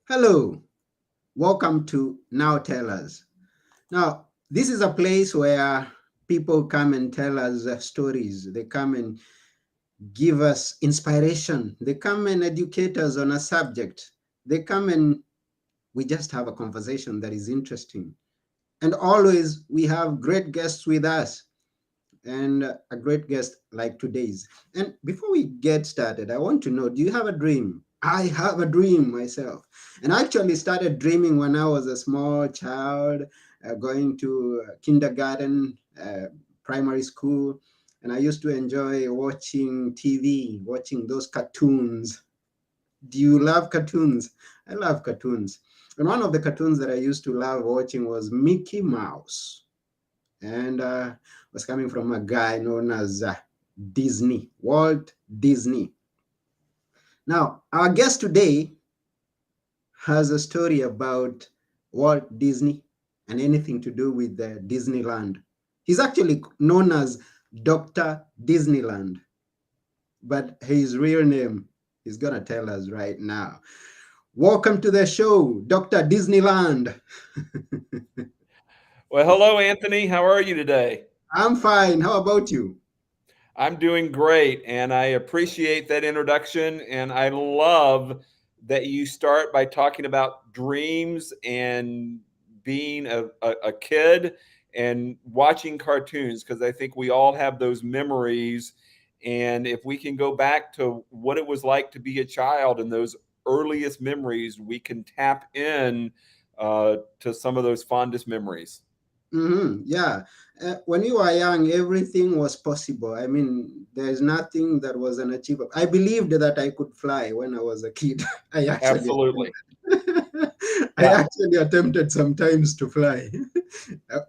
Hello, welcome to Now Tell Us. Now, this is a place where people come and tell us stories. They come and give us inspiration. They come and educate us on a subject. They come and we just have a conversation that is interesting. And always we have great guests with us and a great guest like today's. And before we get started, I want to know, do you have a dream? I have a dream myself. And I actually started dreaming when I was a small child, going to kindergarten, primary school. And I used to enjoy watching TV, watching those cartoons. Do you love cartoons? I love cartoons. And one of the cartoons that I used to love watching was Mickey Mouse, and was coming from a guy known as Disney, Walt Disney. Now, our guest today has a story about Walt Disney and anything to do with Disneyland. He's actually known as Dr. Disneyland, but his real name he's going to tell us right now. Welcome to the show, Dr. Disneyland. Well, hello, Anthony. How are you today? I'm fine. How about you? I'm doing great, and I appreciate that introduction. And I love that you start by talking about dreams and being a kid and watching cartoons, because I think we all have those memories. And if we can go back to what it was like to be a child and those earliest memories, we can tap in to some of those fondest memories. Yeah. When you were young, everything was possible. I mean, there's nothing that was unachievable. I believed that I could fly when I was a kid. I actually Absolutely. I Yeah. actually attempted sometimes to fly.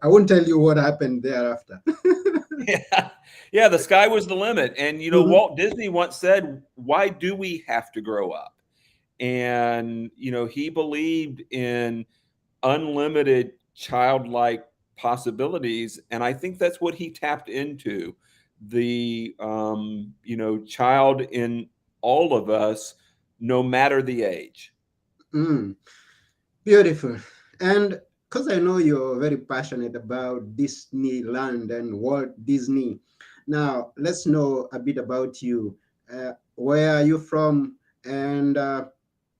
I won't tell you what happened thereafter. Yeah. Yeah, the sky was the limit. And Mhm. Walt Disney once said, "Why do we have to grow up?" And he believed in unlimited childlike possibilities, and I think that's what he tapped into. The child in all of us, no matter the age. Mm, beautiful. And because I know you're very passionate about Disneyland and Walt Disney, now let's know a bit about you. Where are you from? And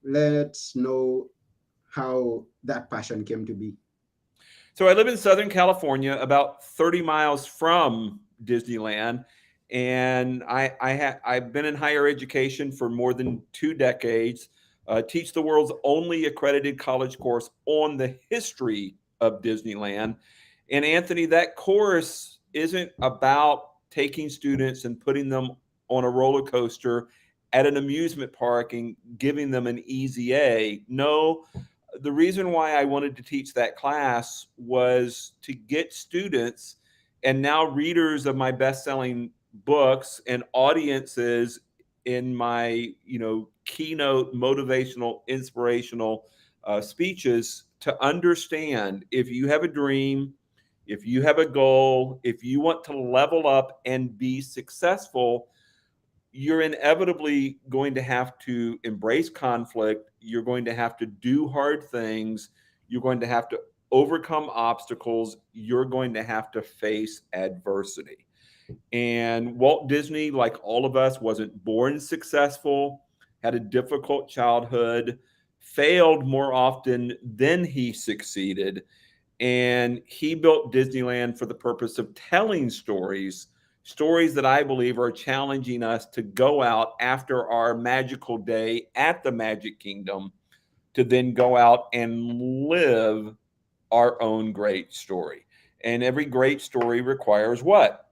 let's know how that passion came to be. So I live in Southern California, about 30 miles from Disneyland, and I've been in higher education for more than 2 decades. Teach the world's only accredited college course on the history of Disneyland. And Anthony, that course isn't about taking students and putting them on a roller coaster at an amusement park and giving them an easy A. No, the reason why I wanted to teach that class was to get students and now readers of my best-selling books and audiences in my keynote motivational inspirational speeches to understand, if you have a dream, if you have a goal, if you want to level up and be successful, you're inevitably going to have to embrace conflict. You're going to have to do hard things. You're going to have to overcome obstacles. You're going to have to face adversity. And Walt Disney, like all of us, wasn't born successful, had a difficult childhood, failed more often than he succeeded. And he built Disneyland for the purpose of telling stories, stories that I believe are challenging us to go out after our magical day at the Magic Kingdom to then go out and live our own great story. And every great story requires what?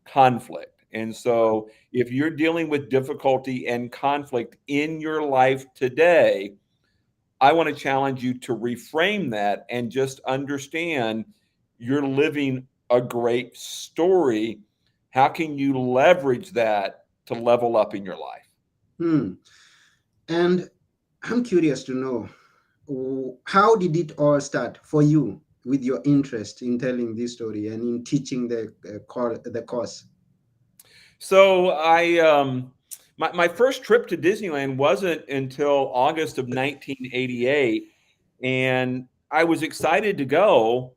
Conflict. And so if you're dealing with difficulty and conflict in your life today, I want to challenge you to reframe that and just understand you're living a great story. How can you leverage that to level up in your life? Hmm. And I'm curious to know, how did it all start for you with your interest in telling this story and in teaching the course? So My first trip to Disneyland wasn't until August of 1988, and I was excited to go,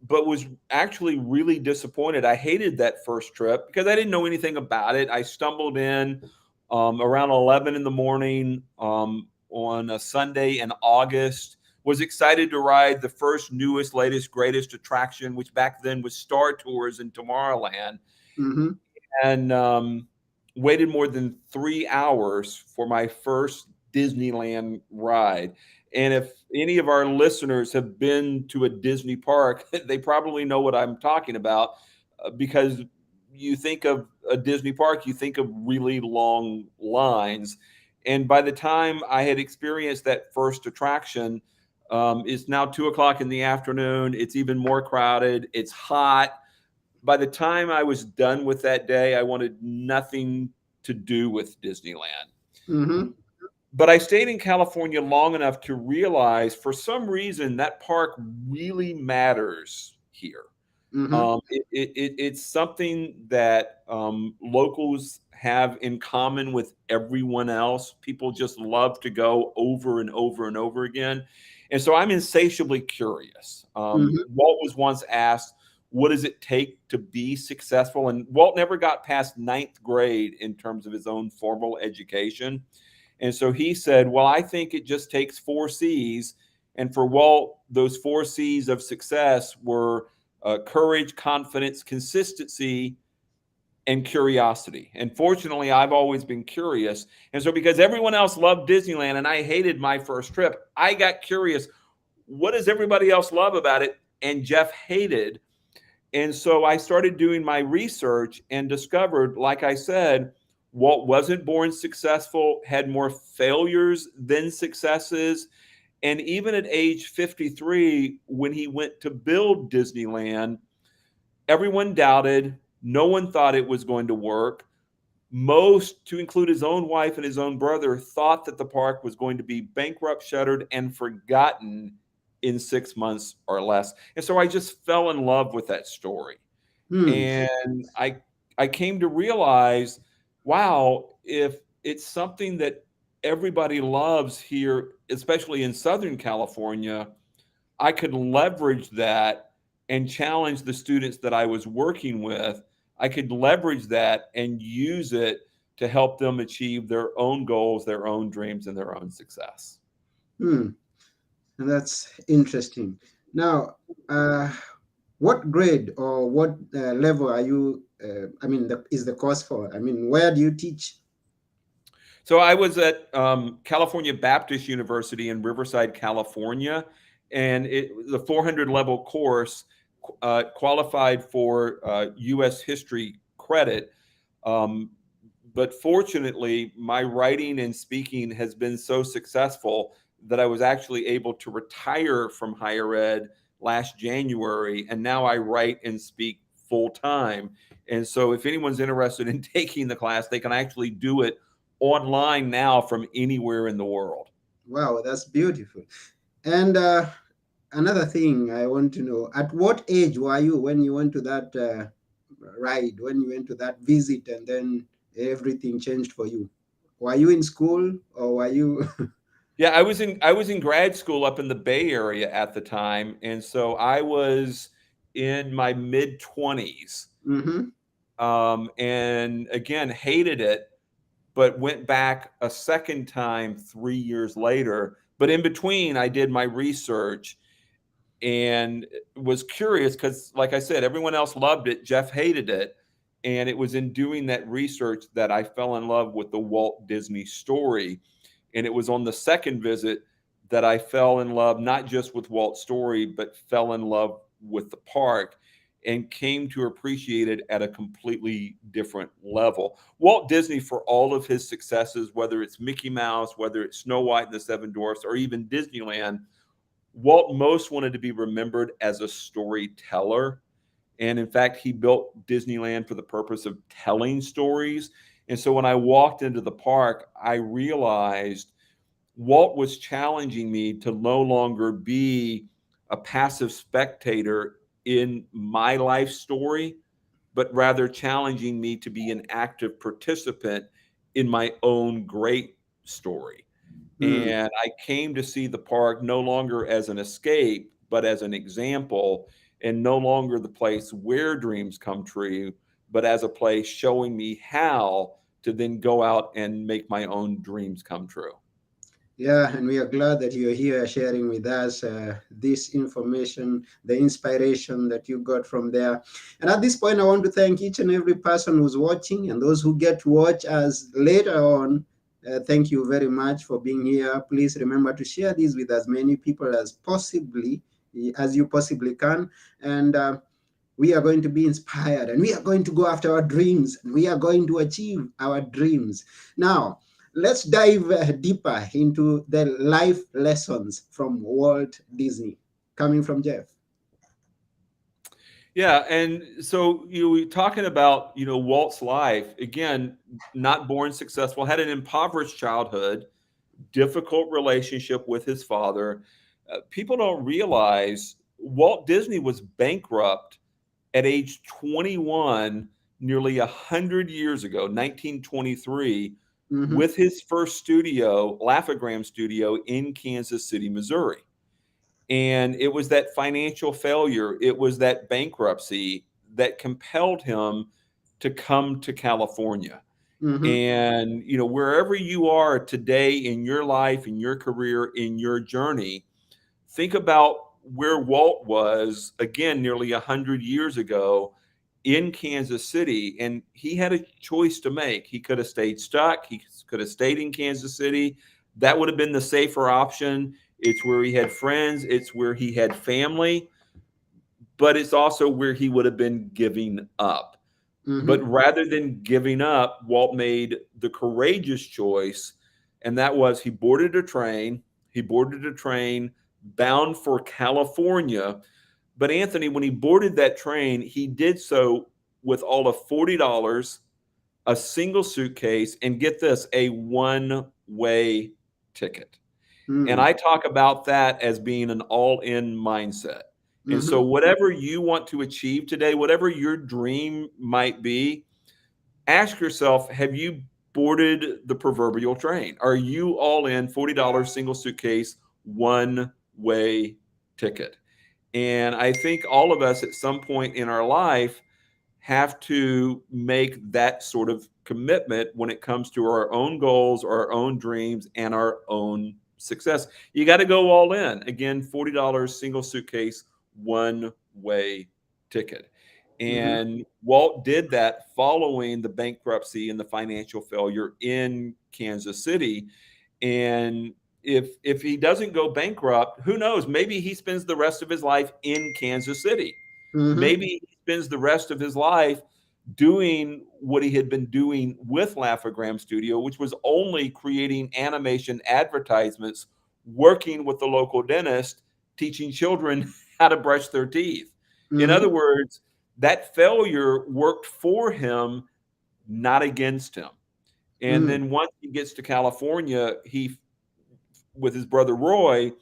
but was actually really disappointed. I hated that first trip because I didn't know anything about it. I stumbled in around 11 in the morning on a Sunday in August. Was excited to ride the first, newest, latest, greatest attraction, which back then was Star Tours in Tomorrowland, Mm-hmm. and waited more than 3 hours for my first Disneyland ride. And if any of our listeners have been to a Disney park, they probably know what I'm talking about, because you think of a Disney park, you think of really long lines. And by the time I had experienced that first attraction, it's now 2 o'clock in the afternoon. It's even more crowded. It's hot. By the time I was done with that day, I wanted nothing to do with Disneyland. Mm-hmm. But I stayed in California long enough to realize for some reason that park really matters here. Mm-hmm. It's something that locals have in common with everyone else. People just love to go over and over and over again. And so I'm insatiably curious. Mm-hmm. Walt was once asked, what does it take to be successful? And Walt never got past ninth grade in terms of his own formal education. And so he said, well, I think it just takes four C's. And for Walt, those four C's of success were courage, confidence, consistency, and curiosity. And fortunately, I've always been curious. And so, because everyone else loved Disneyland and I hated my first trip, I got curious. What does everybody else love about it? And Jeff hated. And so I started doing my research and discovered, like I said, Walt wasn't born successful, had more failures than successes. And even at age 53, when he went to build Disneyland, everyone doubted. No one thought it was going to work. Most, to include his own wife and his own brother, thought that the park was going to be bankrupt, shuttered, and forgotten in 6 months or less. And so I just fell in love with that story. Hmm. And I came to realize, wow, if it's something that everybody loves here, especially in Southern California, I could leverage that and challenge the students that I was working with. I could leverage that and use it to help them achieve their own goals, their own dreams, and their own success. Hmm. That's interesting. Now, what grade or what level are you? I mean, is the course for? I mean, where do you teach? So I was at California Baptist University in Riverside, California, and it was a 400 level course, qualified for U.S. history credit. Um, but fortunately, my writing and speaking has been so successful that I was actually able to retire from higher ed last January, and now I write and speak full time. And so, if anyone's interested in taking the class, they can actually do it online now from anywhere in the world. Wow, that's beautiful. And another thing I want to know: at what age were you when you went to that ride? When you went to that visit, and then everything changed for you? Were you in school or were you? Yeah, I was in grad school up in the Bay Area at the time, and so I was in my mid 20s, Mm-hmm. and again hated it, but went back a second time 3 years later. But in between, I did my research and was curious because, like I said, everyone else loved it. Jeff hated it. And it was in doing that research that I fell in love with the Walt Disney story. And it was on the second visit that I fell in love, not just with Walt's story, but fell in love with the park and came to appreciate it at a completely different level. Walt Disney, for all of his successes, whether it's Mickey Mouse, whether it's Snow White and the Seven Dwarfs, or even Disneyland, Walt most wanted to be remembered as a storyteller. And in fact, he built Disneyland for the purpose of telling stories. And so when I walked into the park, I realized Walt was challenging me to no longer be a passive spectator in my life story, but rather challenging me to be an active participant in my own great story. Mm. And I came to see the park no longer as an escape, but as an example, and no longer the place where dreams come true, but as a place showing me how to then go out and make my own dreams come true. Yeah, and we are glad that you're here sharing with us this information, the inspiration that you got from there. And at this point, I want to thank each and every person who's watching and those who get to watch us later on. Thank you very much for being here. Please remember to share this with as many people as you possibly can. And we are going to be inspired and we are going to go after our dreams and we are going to achieve our dreams. Now, let's dive deeper into the life lessons from Walt Disney, coming from Jeff. Yeah, and so we're talking about Walt's life again, not born successful, had an impoverished childhood, difficult relationship with his father. People don't realize Walt Disney was bankrupt at age 21, nearly 100 years ago, 1923, Mm-hmm, with his first studio, Laugh-O-Gram Studio in Kansas City, Missouri. And it was that financial failure, it was that bankruptcy that compelled him to come to California. mm-hmm, And wherever you are today in your life, in your career, in your journey, think about where Walt was again nearly 100 years ago in Kansas City, and he had a choice to make. He could have stayed stuck. He could have stayed in Kansas City. That would have been the safer option. It's where he had friends. It's where he had family, but it's also where he would have been giving up. mm-hmm, But rather than giving up, Walt made the courageous choice, and that was he boarded a train. He boarded a train bound for California. But Anthony, when he boarded that train, he did so with all of $40, a single suitcase, and get this, a one-way ticket. And mm, I talk about that as being an all in mindset. And mm-hmm, so, whatever you want to achieve today, whatever your dream might be, ask yourself, have you boarded the proverbial train? Are you all in $40 single suitcase, one way ticket? And I think all of us at some point in our life have to make that sort of commitment when it comes to our own goals, our own dreams, and our own success. You got to go all in. Again, $40 single suitcase, one way ticket. mm-hmm, And Walt did that following the bankruptcy and the financial failure in Kansas City. And if he doesn't go bankrupt, who knows? Maybe he spends the rest of his life in Kansas City. mm-hmm, Maybe he spends the rest of his life doing what he had been doing with Laugh-O-Gram Studio, which was only creating animation advertisements, working with the local dentist, teaching children how to brush their teeth. In mm-hmm, other words, that failure worked for him, not against him. And mm, then once he gets to California, he, with his brother Roy,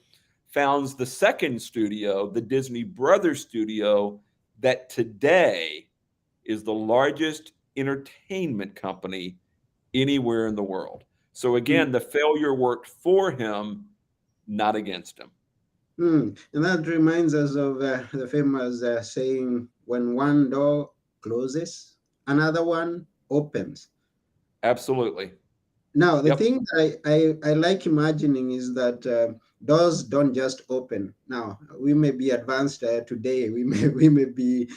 founds the second studio, the Disney Brothers Studio, that today is the largest entertainment company anywhere in the world. So mm, again, the failure worked for him, not against him. mm. And that reminds us of the famous saying, when one door closes, another one opens. Absolutely. Now, the Yep. thing that I like imagining is that doors don't just open. Now, we may be advanced today. We may be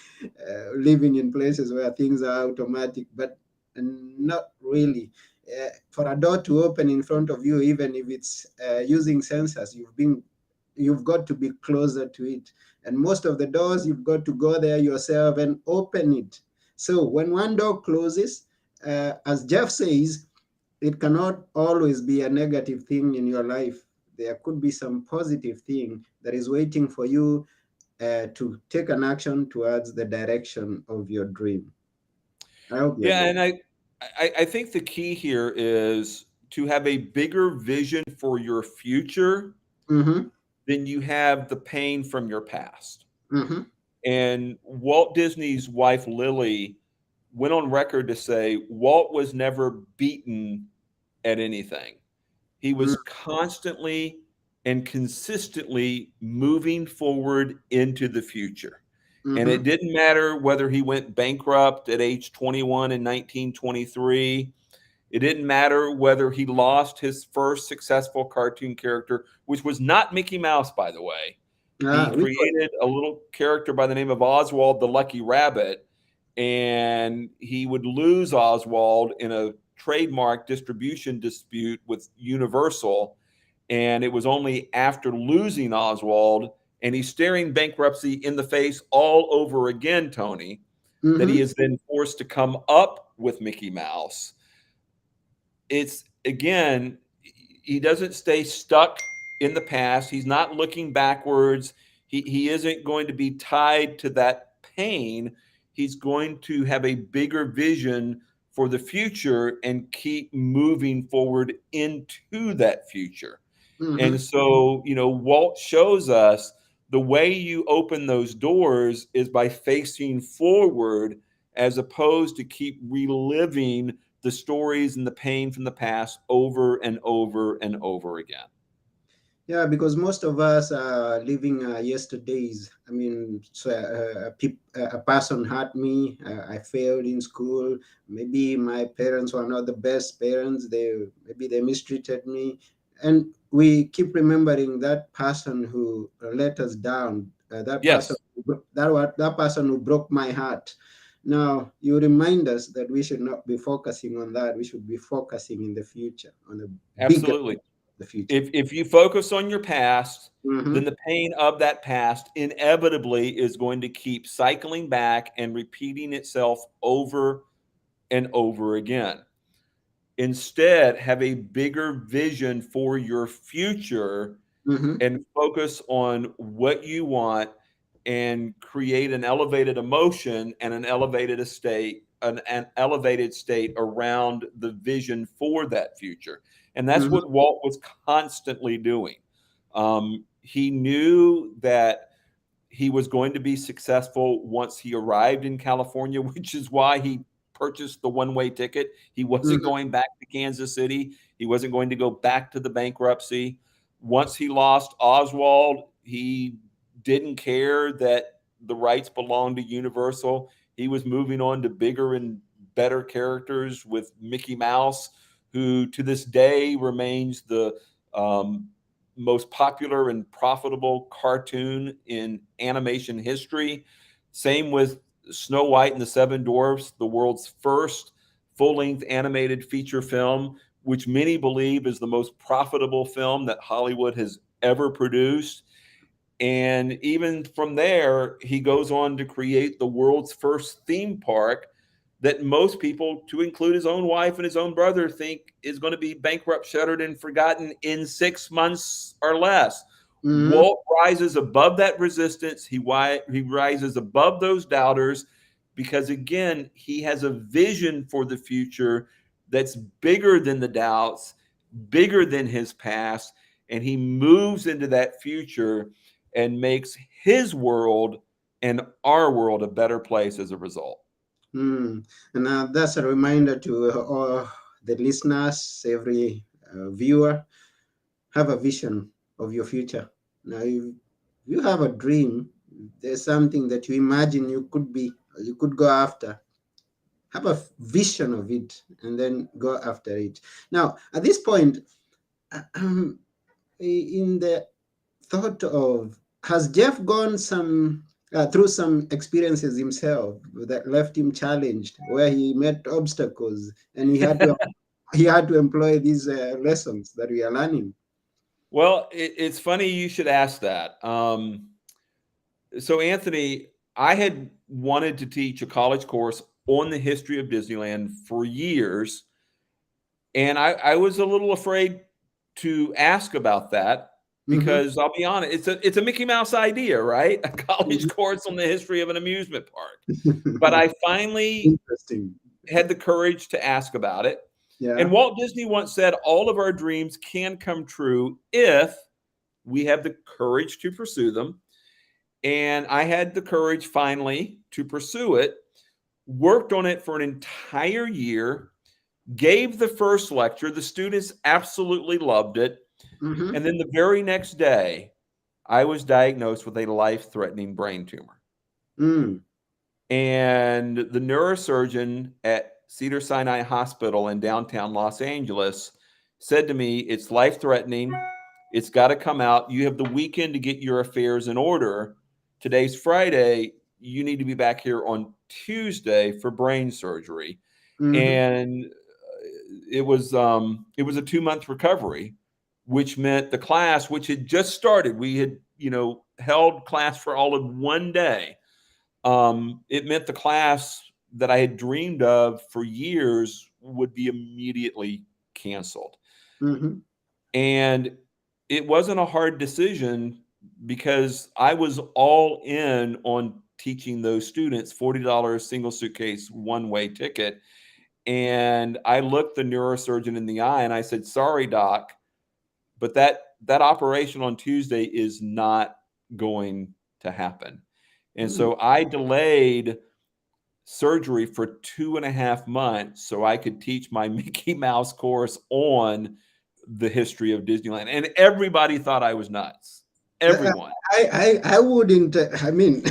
living in places where things are automatic, but not really. For a door to open in front of you, even if it's using sensors, you've got to be closer to it. And most of the doors, you've got to go there yourself and open it. So when one door closes, as Jeff says, it cannot always be a negative thing in your life. There could be some positive thing that is waiting for you to take an action towards the direction of your dream. I hope you Yeah, agree. and I think the key here is to have a bigger vision for your future Mm-hmm, than you have the pain from your past. mm-hmm, And Walt Disney's wife Lily went on record to say Walt was never beaten at anything. He was constantly and consistently moving forward into the future. And Mm-hmm. it didn't matter whether he went bankrupt at age 21 in 1923. It didn't matter whether he lost his first successful cartoon character, which was not Mickey Mouse, by the way. He Which one? created a little character by the name of Oswald the Lucky Rabbit, and he would lose Oswald in a trademark distribution dispute with Universal. And it was only after losing Oswald and he's staring bankruptcy in the face all over again, Tony, that he Mm-hmm. has been forced to come up with Mickey Mouse. It's again, he doesn't stay stuck in the past. He's not looking backwards. He isn't going to be tied to that pain. He's going to have a bigger vision for the future and keep moving forward into that future. Mm-hmm. And so, Walt shows us the way you open those doors is by facing forward as opposed to keep reliving the stories and the pain from the past over and over and over again. Yeah, because most of us are living yesterdays. I mean, so a person hurt me. I failed in school. Maybe my parents were not the best parents. Maybe they mistreated me, and we keep remembering that person who let us down. Yes, That person who broke my heart. Now you remind us that we should not be focusing on that. We should be focusing in the future, on the bigger absolutely. the future. If you focus on your past, then Mm-hmm. the pain of that past inevitably is going to keep cycling back and repeating itself over and over again. Instead, have a bigger vision for your future Mm-hmm. and focus on what you want and create an elevated emotion and an elevated state around the vision for that future. And that's Mm-hmm. what Walt was constantly doing. He knew that he was going to be successful once he arrived in California, which is why he purchased the one-way ticket. He wasn't Mm-hmm. going back to Kansas City. He wasn't going to go back to the bankruptcy. Once he lost Oswald, he didn't care that the rights belonged to Universal. He was moving on to bigger and better characters with Mickey Mouse, who to this day remains the most popular and profitable cartoon in animation history. Same with Snow White and the Seven Dwarfs, the world's first full length animated feature film, which many believe is the most profitable film that Hollywood has ever produced. And even from there, he goes on to create the world's first theme park that most people, to include his own wife and his own brother, think is going to be bankrupt, shuttered, and forgotten in 6 months or less. Mm-hmm. Walt rises above that resistance. He rises above those doubters because, again, he has a vision for the future that's bigger than the doubts, bigger than his past, and he moves into that future and makes his world and our world a better place as a result. Mm. And that's a reminder to all the listeners, every viewer, have a vision of your future. Now, if you have a dream, there's something that you imagine you could be, you could go after. Have a vision of it and then go after it. Now, at this point, um, in the thought of, has Jeff gone some through some experiences himself that left him challenged, where he met obstacles and he had to employ these lessons that we are learning? Well, it's funny you should ask that. So, Anthony, I had wanted to teach a college course on the history of Disneyland for years, and I was a little afraid to ask about that Mm-hmm. because I'll be honest, it's a Mickey Mouse idea, right? A college course on the history of an amusement park. But I finally Interesting. had the courage to ask about it. And Yeah. Walt Disney once said, all of our dreams can come true if we have the courage to pursue them. And I had the courage finally to pursue it worked on it for an entire year, gave the first lecture. The students absolutely loved it. Mm-hmm. And then the very next day, I was diagnosed with a life-threatening brain tumor. Mm. And the neurosurgeon at Cedar Sinai Hospital in downtown Los Angeles said to me, "It's life-threatening. It's got to come out. You have the weekend to get your affairs in order. Today's Friday. You need to be back here on Tuesday for brain surgery." Mm-hmm. And it was a 2 month recovery, which meant the class, which had just started, we had held class for all of one day. It meant the class that I had dreamed of for years would be immediately canceled. Mm-hmm. And it wasn't a hard decision because I was all in on teaching those students $40 single suitcase one way ticket. And I looked the neurosurgeon in the eye and I said, "Sorry, doc, but that operation on Tuesday is not going to happen." And Mm. so I delayed surgery for 2.5 months so I could teach my Mickey Mouse course on the history of Disneyland. And everybody thought I was nuts. Uh, Everyone. I wouldn't. I mean,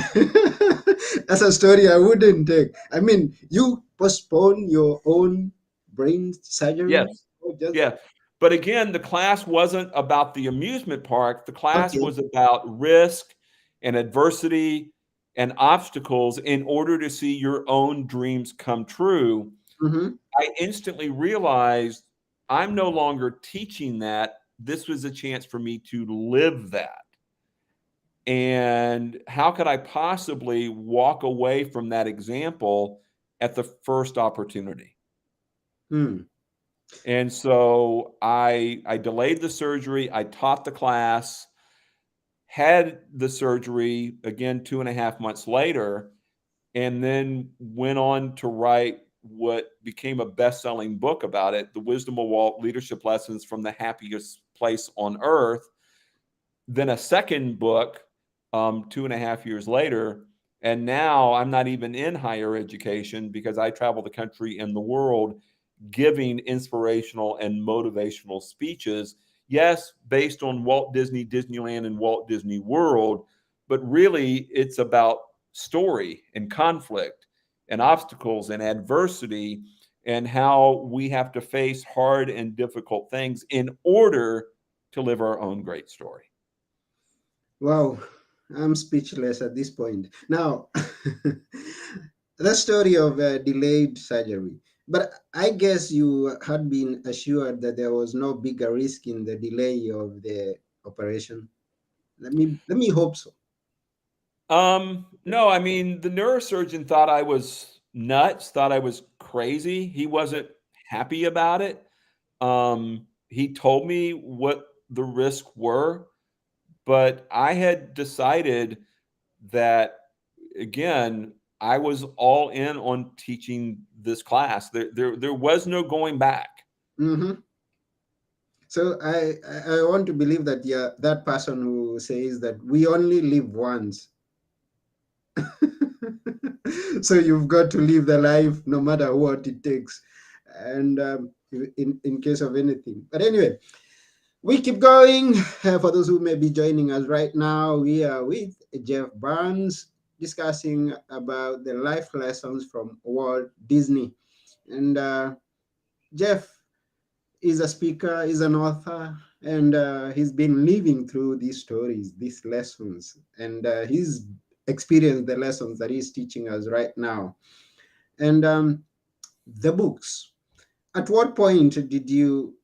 that's a story I wouldn't take. I mean, you postpone your own brain surgery. Yes. Or just Yeah. But again, the class wasn't about the amusement park. The class okay. was about risk and adversity and obstacles in order to see your own dreams come true. Mm-hmm. I instantly realized I'm no longer teaching that. This was a chance for me to live that. And how could I possibly walk away from that example at the first opportunity? Mm. And so I delayed the surgery. I taught the class, had the surgery again 2.5 months later, and then went on to write what became a best-selling book about it, The Wisdom of Walt: Leadership Lessons from the Happiest Place on Earth. Then a second book 2.5 years later. And now I'm not even in higher education because I travel the country and the world giving inspirational and motivational speeches. Yes, based on Walt Disney, Disneyland, and Walt Disney World, but really it's about story and conflict and obstacles and adversity and how we have to face hard and difficult things in order to live our own great story. Wow, I'm speechless at this point. Now, the story of delayed surgery. But I guess you had been assured that there was no bigger risk in the delay of the operation. Let me hope so. No, I mean, the neurosurgeon thought I was nuts, thought I was crazy. He wasn't happy about it. He told me what the risks were, but I had decided that, again, I was all in on teaching this class. There was no going back. Hmm. So I want to believe that you're that person who says that we only live once. So you've got to live the life no matter what it takes, and in case of anything. But anyway, we keep going. For those who may be joining us right now, we are with Jeff Barnes discussing about the life lessons from Walt Disney. And Jeff is a speaker, is an author, and he's been living through these stories, these lessons, and he's experienced the lessons that he's teaching us right now. And the books. At what point did you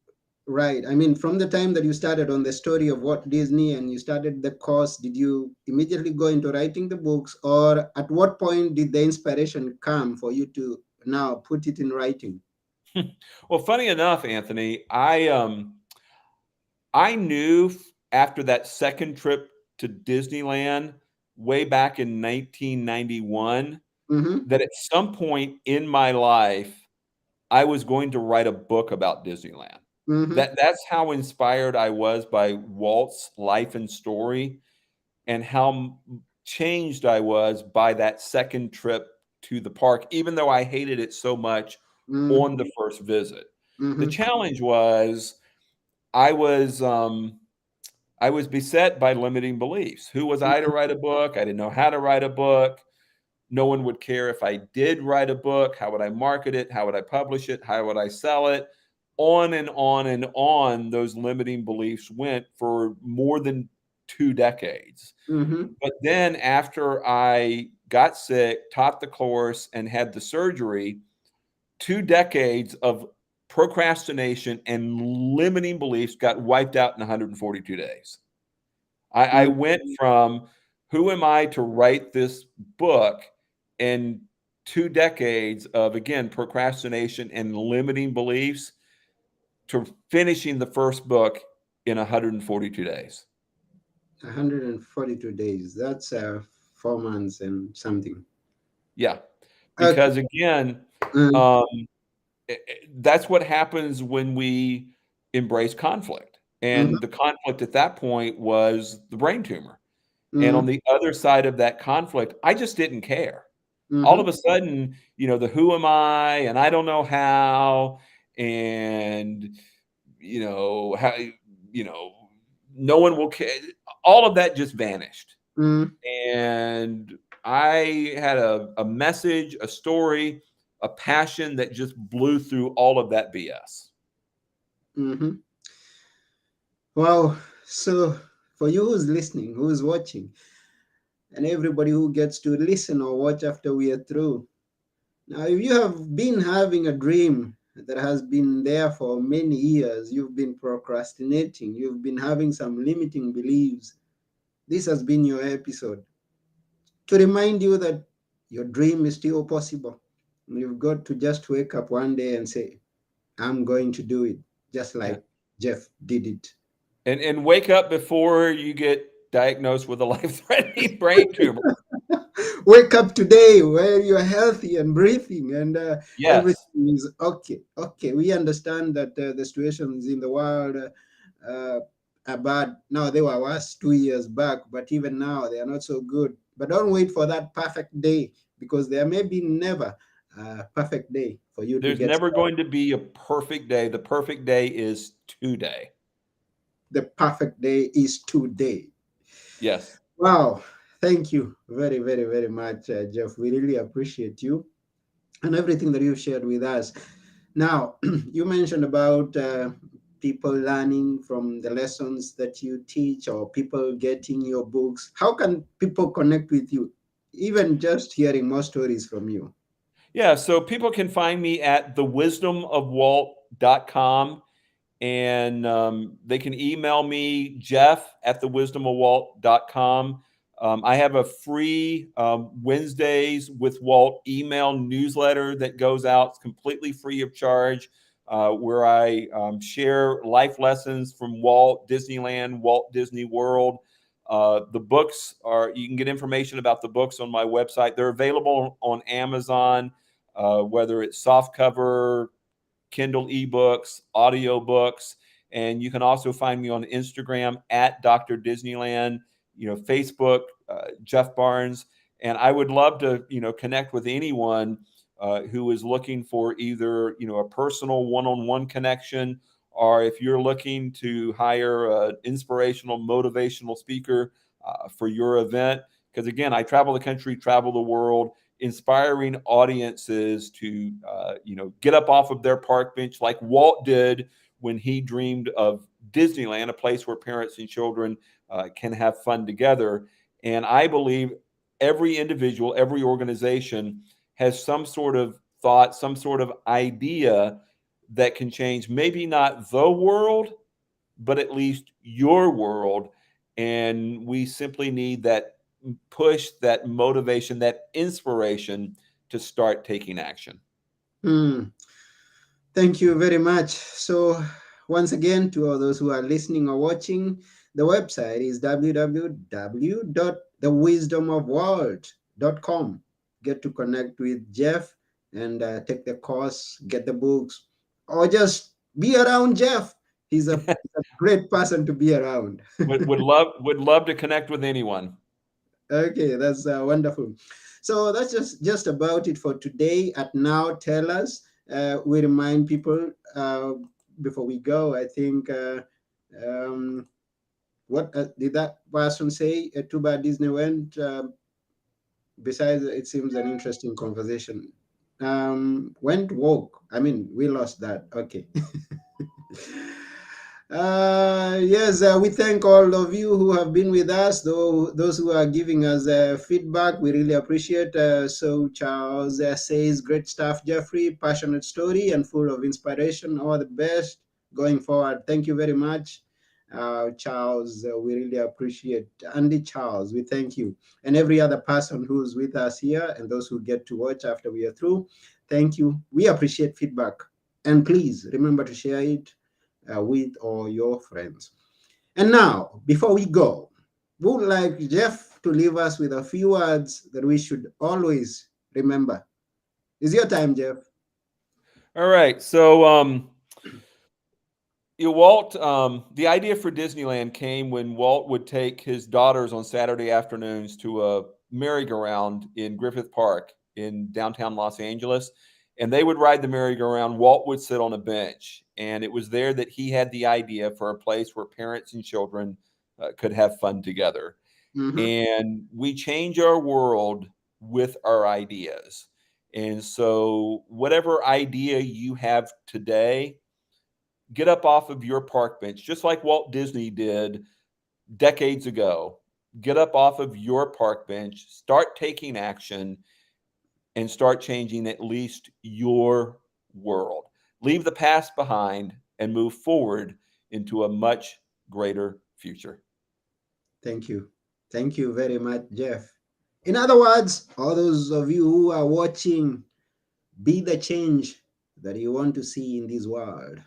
write? I mean, from the time that you started on the story of Walt Disney and you started the course, did you immediately go into writing the books, or at what point did the inspiration come for you to now put it in writing? Well, funny enough, Anthony, I knew after that second trip to Disneyland way back in 1991 Mm-hmm. that at some point in my life I was going to write a book about Disneyland. Mm-hmm. That's how inspired I was by Walt's life and story and how changed I was by that second trip to the park, even though I hated it so much Mm, on the first visit. The mhm, challenge was I was I was beset by limiting beliefs. Who was I to write a book? I didn't know how to write a book. No one would care if I did write a book. How would I market it? How would I publish it? How would I sell it? On and on and on, those limiting beliefs went for more than 2 decades. mhm, But then, after I got sick, taught the course, and had the surgery, 2 decades of procrastination and limiting beliefs got wiped out in 142 days. I mm, went from who am I to write this book and 2 decades of, again, procrastination and limiting beliefs to finishing the first book in 142 days. 142 days. That's 4 months and something. Yeah. Okay. Because again, Mm, um, that's what happens when we embrace conflict. mhm, And the conflict at that point was the brain tumor. And on mm, the other side of that conflict, I just didn't care. All of mhm, a sudden, the who am I and I don't know how and how you know no one will care. All of that just vanished. mm, And I had a message, a story, a passion that just blew through all of that BS. mhm. Wow. So, for you who's listening, who's watching, and everybody who gets to listen or watch after we are through, now, if you have been having a dream that has been there for many years, you've been procrastinating, you've been having some limiting beliefs, this has been your episode to remind you that your dream is still possible. You've got to just wake up one day and say, I'm going to do it, just Yeah. like Jeff did it. And wake up before you get diagnosed with a life-threatening brain tumor. Wake up today where you're healthy and breathing and Yes. everything is okay. Okay, we understand that the situations in the world uh, are bad. Now, they were worse 2 years back, but even now they are not so good. But don't wait for that perfect day, because there may be never a perfect day for you to There's get never started. going to be a perfect day. The perfect day is today. The perfect day is today. Yes. Wow. Thank you very, very, very much, Jeff. We really appreciate you and everything that you've shared with us. Now, you mentioned about people learning from the lessons that you teach, or people getting your books. How can people connect with you? Even just hearing more stories from you. Yeah. So people can find me at thewisdomofwalt.com, and they can email me, Jeff at thewisdomofwalt.com. I have a free Wednesdays with Walt email newsletter that goes out. It's completely free of charge, where I share life lessons from Walt Disneyland, Walt Disney World. The books you can get information about the books on my website. They're available on Amazon, whether it's soft cover, Kindle ebooks, audio books, and you can also find me on Instagram at Dr. Disneyland, Facebook, Jeff Barnes, and I would love to, connect with anyone who is looking for either, a personal one-on-one connection, or if you're looking to hire an inspirational, motivational speaker for your event. Because again, I travel the country, travel the world, inspiring audiences to get up off of their park bench like Walt did when he dreamed of Disneyland, a place where parents and children can have fun together. And I believe every individual, every organization has some sort of thought, some sort of idea that can change maybe not the world, but at least your world. And we simply need that push, that motivation, that inspiration to start taking action. Hmm. Thank you very much. So, once again, to all those who are listening or watching, the website is www.thewisdomofworld.com. Get to connect with Jeff and take the course, get the books, or just be around Jeff. He's a great person to be around. Would love to connect with anyone. Okay, that's wonderful. So that's just about it for today at Now Tell Us. We remind people before we go, I think, um, what did that person say? Too bad Disney went. Besides, it seems an interesting conversation. Went woke. I mean, we lost that. Okay. Yes, we thank all of you who have been with us, though those who are giving us feedback, we really appreciate. So Charles says, great stuff, Jeffrey, passionate story and full of inspiration. All the best going forward. Thank you very much, Charles. We really appreciate Andy Charles. We thank you, and every other person who's with us here, and those who get to watch after we are through. Thank you. We appreciate feedback, and please remember to share it with all your friends. And now, before we go, we would like Jeff to leave us with a few words that we should always remember. It's your time, Jeff. All right. So, Walt, the idea for Disneyland came when Walt would take his daughters on Saturday afternoons to a merry-go-round in Griffith Park in downtown Los Angeles, and they would ride the merry-go-round. Walt would sit on a bench, and it was there that he had the idea for a place where parents and children could have fun together. Mm-hmm. And we change our world with our ideas. And so, whatever idea you have today, get up off of your park bench, just like Walt Disney did decades ago. Get up off of your park bench, start taking action, and start changing at least your world. Leave the past behind and move forward into a much greater future. Thank you. Thank you very much, Jeff. In other words, all those of you who are watching, be the change that you want to see in this world.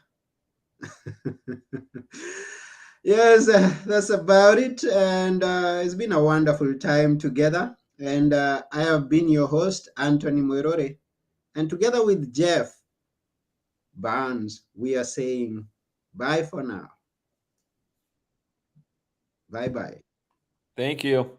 Yes, that's about it. And it's been a wonderful time together. And I have been your host, Anthony Moirore. And together with Jeff Barnes, we are saying bye for now. Bye bye. Thank you.